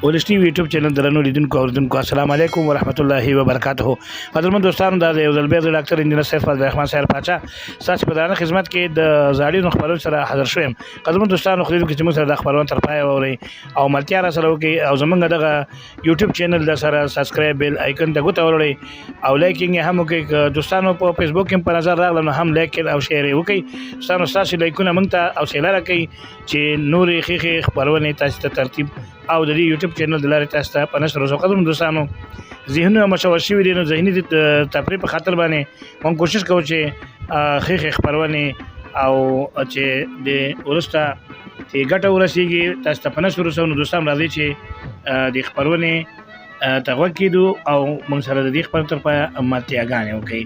ولسټي یوټیوب چینل درنو لیدونکو اوریدونکو السلام علیکم ورحمت الله وبرکاته. قدرمن دوستانو دا یو ځل بیا د ډاکټر انجنیر سیف الرحمن صاحب پاچا تاسو په دغه خدمت کې د زاړي خبرونو سره حاضر شوم. قدرمن دوستانو خو دې چې موږ سره د خبرونو تر پای اوري او ملتیا را سره وکي او زمونږ دغه یوټیوب چینل د سره سبسکرایب بیل آیکن ته غوته ورولي او لایکینګ هم وکي. دوستانو په فیسبوک کې په نظر راغلم هم لایک او شیر وکي. دوستانو تاسو لایکونه موږ ته او شیر راکړئ چې نورې خېخې خبرونه تاسو ته ترتیب او د یوټیوب چینل د لارې تاسو ته په نشر وسو. قدرمن دوستانو ذهنونه مشوش شوي دي نو ذهني تفریح په خاطر باندې موږ کوشش کوو چې خېخې خبرونه او چې د ورسته چې ګټه ورسیږي تاسو ته په نشر وسو. نو دوستان راځي چې د خبرونه تغوږ کیدو او موږ سره د دې خبرو تر پای ملتیاګانې وکړي.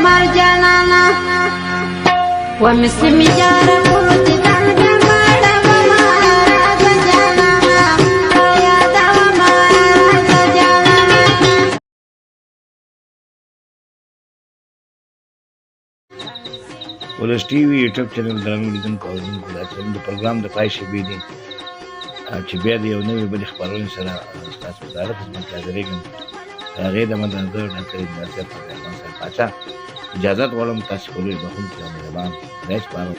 Marjanana wa mismi jara purti tanga mara mara janana ya dawa mara janana. ولس ټي وي یوټیوب چینل درنو لیدونکو او اوریدونکو دا د پروګرام د پای شېبې دي چې بیا د یو نوې بلې خپرونې سره ستاسو په زاړه خدمت کې حاضرېږم د هغې د مدنظر ډاکټر انجینر صاحب عبدالرحمن صاحب پاچا اجازت غواړم تاسو ټولو بخښونکي او مهربان خدای سپارم